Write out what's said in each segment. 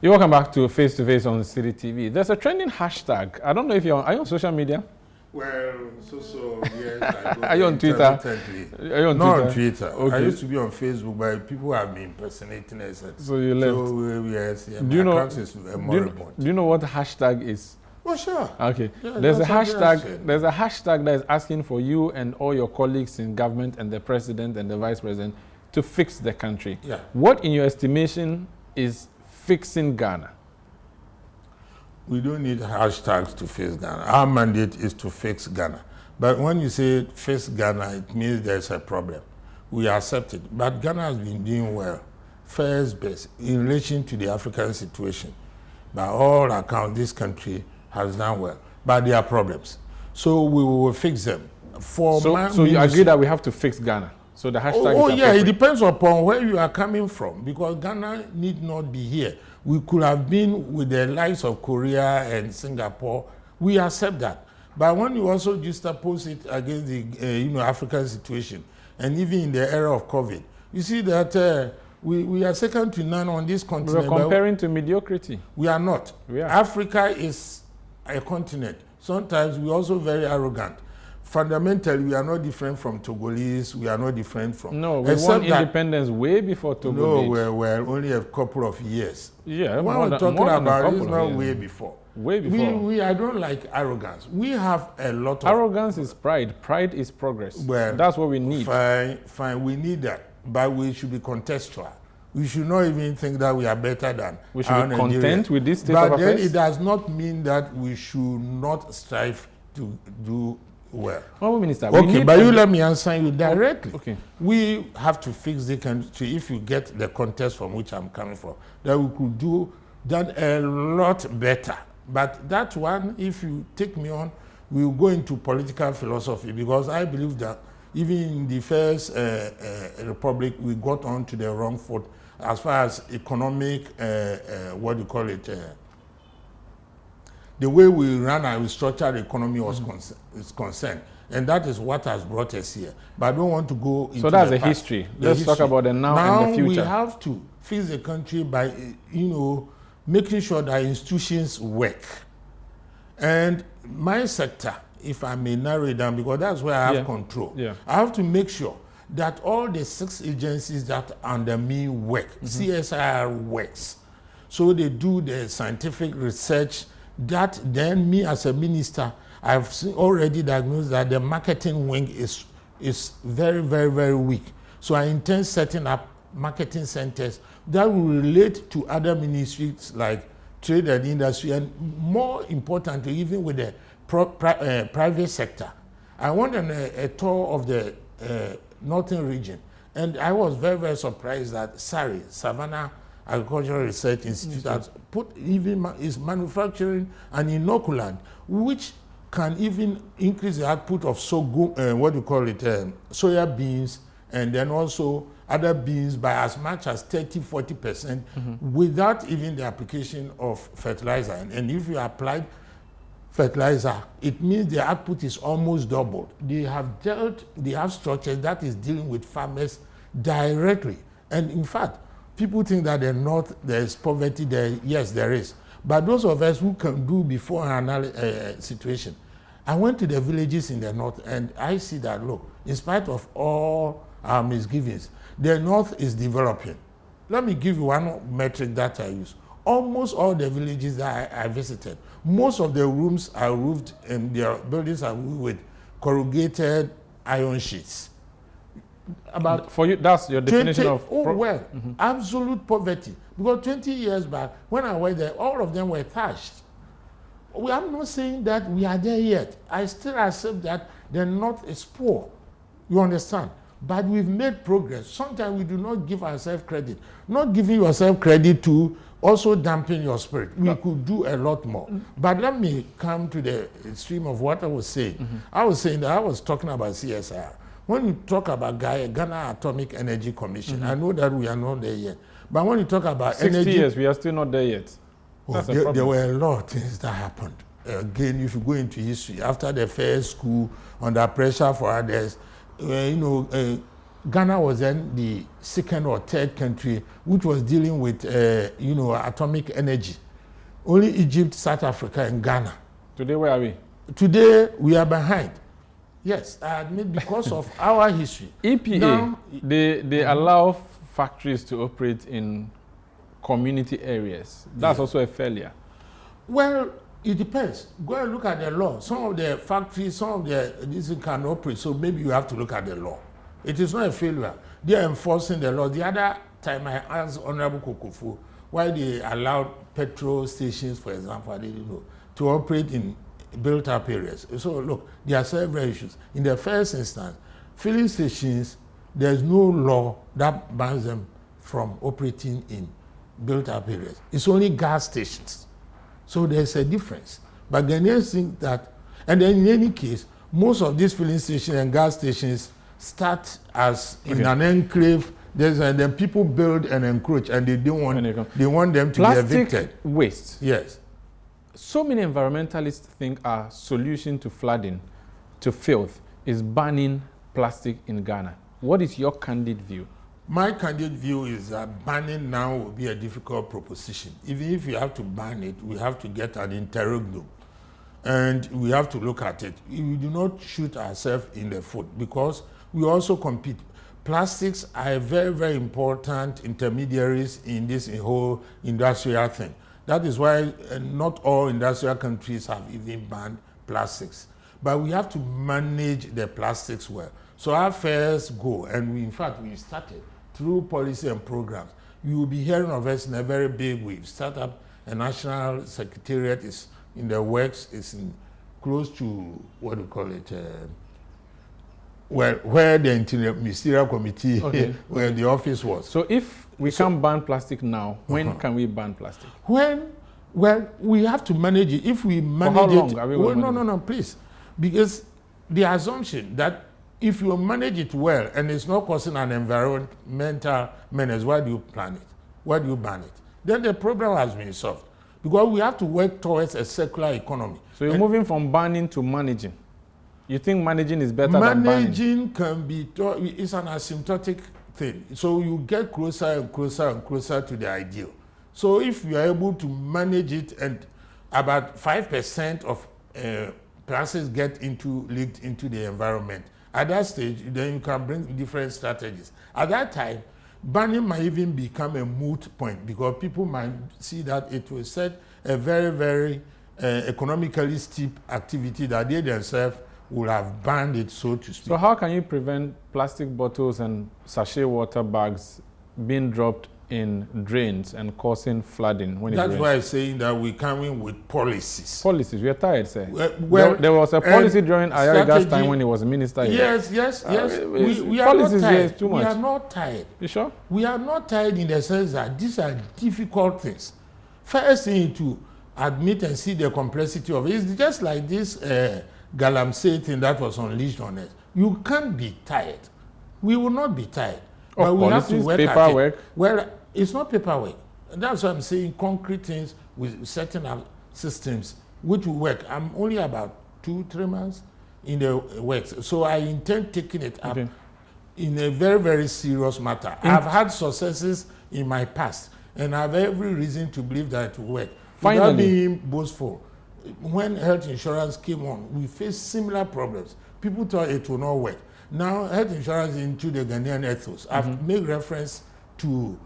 You're welcome back to Face to Face on City TV. There's a trending hashtag. I don't know if are you on social media? Well, yes. Are you on Twitter? Are you on Not on Twitter. Okay. I used to be on Facebook, but people have been impersonating us. So you left. So yes, yeah, do you know? Do you know what hashtag is? Oh sure. Okay. Yeah, There's a hashtag. There's a hashtag that is asking for you and all your colleagues in government and the president and the vice president to fix the country. Yeah. What, in your estimation, is fixing Ghana? We don't need hashtags to fix Ghana. Our mandate is to fix Ghana. But when you say fix Ghana, it means there's a problem. We accept it. But Ghana has been doing well, first best, in relation to the African situation. By all accounts, this country has done well. But there are problems. So we will fix them. So you agree that we have to fix Ghana? So the hashtag is yeah, it depends upon where you are coming from, because Ghana need not be here. We could have been with the likes of Korea and Singapore. We accept that. But when you also juxtapose it against the African situation, and even in the era of COVID, you see that we are second to none on this continent. We're comparing to mediocrity. We are not. Africa is a continent. Sometimes we're also very arrogant. Fundamentally, we are not different from Togolese. We are not different from... No, we won independence way before Togo. No, we're only a couple of years. Yeah, what we're talking about is not way before. Way before. I don't like arrogance. We have a lot of... Arrogance is pride. Pride is progress. Well, that's what we need. Fine, we need that. But we should be contextual. We should not even think that we are better than... We should be content with this state of affairs. But then it does not mean that we should not strive to do well. Well, Minister, okay, but you let me answer you directly. Okay. We have to fix the country, if you get the context from which I'm coming from, that we could do that a lot better. But that one, if you take me on, we'll go into political philosophy, because I believe that even in the first republic, we got on to the wrong foot as far as economic, the way we run and we structure the economy is concerned. And that is what has brought us here. But I don't want to go into So that's the past. history. Let's talk about the now and the future. We have to fix the country by, making sure that institutions work. And my sector, if I may narrow it down, because that's where I have control. Yeah. I have to make sure that all the 6 agencies that under me work, CSIR works. So they do the scientific research. That then me as a minister, I've already diagnosed that the marketing wing is very, very, very weak. So I intend setting up marketing centers that will relate to other ministries like trade and industry, and more importantly, even with the private sector. I went on a tour of the northern region, and I was very, very surprised that Savannah Agricultural Research Institute has put is manufacturing an inoculant which can even increase the output of soya beans, and then also other beans by as much as 30-40% without even the application of fertilizer. And if you apply fertilizer, it means the output is almost doubled. They have structures that is dealing with farmers directly. And in fact, people think that there is poverty there. Yes, there is. But those of us who can do before an situation, I went to the villages in the north, and I see that, look, in spite of all our misgivings, the north is developing. Let me give you one metric that I use. Almost all the villages that I visited, most of the rooms are roofed and their buildings are roofed with corrugated iron sheets. About for you, that's your definition of absolute poverty. Because 20 years back, when I went there, all of them were thatched. I'm not saying that we are there yet. I still accept that the north is poor. You understand? But we've made progress. Sometimes we do not give ourselves credit. Not giving yourself credit to also dampen your spirit. We could do a lot more. But let me come to the stream of what I was saying. I was saying that I was talking about CSIR. When you talk about Ghana Atomic Energy Commission, I know that we are not there yet. But when you talk about 60 years, we are still not there yet. There were a lot of things that happened. Again, if you go into history, after the first school, under pressure for others, Ghana was then the second or third country which was dealing with, atomic energy. Only Egypt, South Africa, and Ghana. Today, where are we? Today, we are behind. Yes, I admit because of our history. EPA, now, they allow factories to operate in community areas. That's also a failure. Well, it depends. Go and look at the law. Some of the factories, this can operate, so maybe you have to look at the law. It is not a failure. They are enforcing the law. The other time I asked Honorable Kokofu why they allowed petrol stations, for example, to operate in built-up areas. So look, there are several issues. In the first instance, filling stations, there's no law that bans them from operating in built-up areas. It's only gas stations. So there's a difference. But Ghanaians think that, and then in any case, most of these filling stations and gas stations start as in an enclave. And then people build and encroach, and they want them to be evicted. Plastic waste. Yes. So many environmentalists think our solution to flooding, to filth, is banning plastic in Ghana. What is your candid view? My candid view is that banning now will be a difficult proposition. Even if you have to ban it, we have to get an interregnum. And we have to look at it. We do not shoot ourselves in the foot because we also compete. Plastics are very, very important intermediaries in this whole industrial thing. That is why not all industrial countries have even banned plastics. But we have to manage the plastics well. So our first goal, and we started through policy and programs. You will be hearing of us in a very big way. We've started up a national secretariat, is in the works, is close to, what do you call it, where the Ministerial Committee, where the office was. So if we can't ban plastic now, when can we ban plastic? Well, we have to manage it. If we manage For how long are we going to no, please. Because the assumption that if you manage it well and it's not causing an environmental menace, why do you plan it? Why do you ban it? Then the problem has been solved. Because we have to work towards a circular economy. So you're moving from banning to managing. You think managing is better than banning? Managing can be, it's an asymptotic thing. So you get closer and closer and closer to the ideal. So if you are able to manage it and about 5% of plastics get leaked into the environment, at that stage, then you can bring different strategies. At that time, banning might even become a moot point because people might see that it will set a very, very economically steep activity that they themselves will have banned it, so to speak. So how can you prevent plastic bottles and sachet water bags being dropped in drains and causing flooding when it rains? That's why I'm saying that we're coming with policies. Policies, we are tired, sir. There was a policy during Ayariga's time when he was a minister here. Yes. We are not tired. Too much. We are not tired. You sure? We are not tired in the sense that these are difficult things. First thing to admit and see the complexity of it is just like this galamsey thing that was unleashed on us. You can't be tired. We will not be tired. But we have to work paperwork. at it. Well, it's not paperwork. That's why I'm saying concrete things with setting up systems which will work. I'm only about 2-3 months in the works. So I intend taking it up in a very, very serious matter. I've had successes in my past, and I have every reason to believe that it will work. Finally, without being boastful, when health insurance came on, we faced similar problems. People thought it would not work. Now, health insurance into the Ghanaian ethos. I've made reference to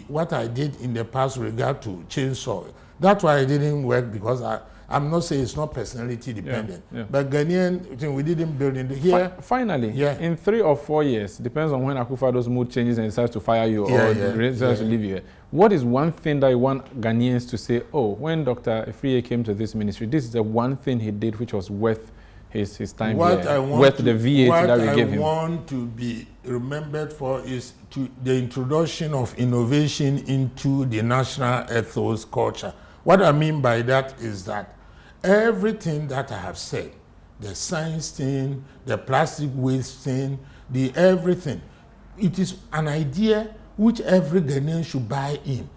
what I did in the past with regard to chainsaw. That's why it didn't work because I'm not saying it's not personality dependent. But Ghanaian, we didn't build in here. Finally, in 3 or 4 years, depends on when Akufo-Addo's mood changes and decides to fire you or decides to leave you here. What is one thing that you want Ghanaians to say, oh, when Dr. Efriye came to this ministry, this is the one thing he did which was worth his time here, worth the VAT that we gave him? What I want to be remembered for is the introduction of innovation into the national ethos culture. What I mean by that is that everything that I have said, the science thing, the plastic waste thing, the everything, it is an idea which every Ghanaian should buy in.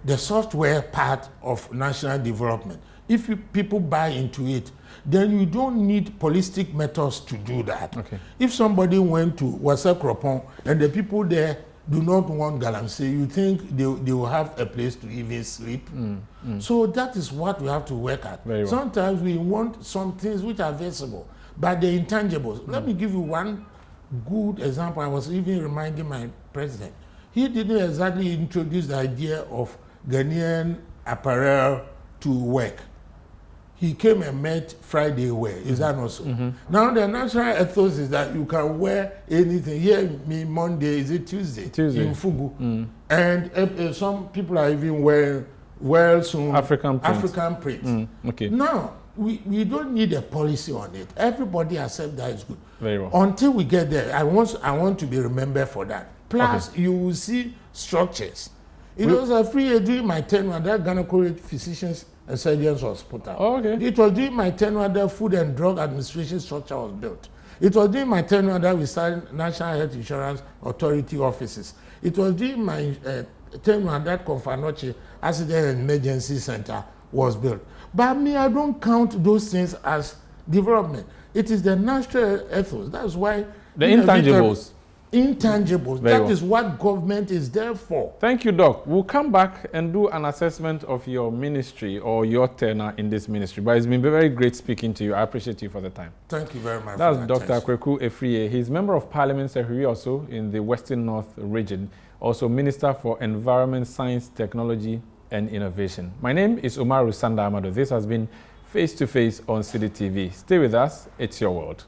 The software part of national development. if people buy into it, then you don't need holistic methods to do that. Okay. If somebody went to Wase-Kropong and the people there do not want galamsey, you think they will have a place to even sleep? So that is what we have to work at. Well. Sometimes we want some things which are visible, but the intangibles. Let me give you one good example. I was even reminding my president. He didn't exactly introduce the idea of Ghanaian apparel to work. He came and met Friday wear. Is that not so? Now the national ethos is that you can wear anything. Here, me Monday, is it Tuesday? In Fugu. And some people are even wearing soon African print. Okay. Now, we don't need a policy on it. Everybody accepts that is good. Very well. Until we get there, I want to be remembered for that. Plus, you will see structures. It was a free year during my tenure that Ghana College Physicians and Surgeons was put out. Oh, okay. It was during my tenure that Food and Drug Administration structure was built. It was during my tenure that we started National Health Insurance Authority offices. It was during my tenure that Konfanoche Accident and Emergency Center was built. But me, I don't count those things as development. It is the national ethos. That's why the intangibles. Intangibles. That is what government is there for. Thank you, Doc. We'll come back and do an assessment of your ministry or your tenure in this ministry. But it's been very great speaking to you. I appreciate you for the time. Thank you very much. That's Dr. Kweku Efriye. He's Member of Parliament Secretary also in the Western North region, also Minister for Environment, Science, Technology and Innovation. My name is Umaru Sanda Amado. This has been Face to Face on City TV. Stay with us. It's your world.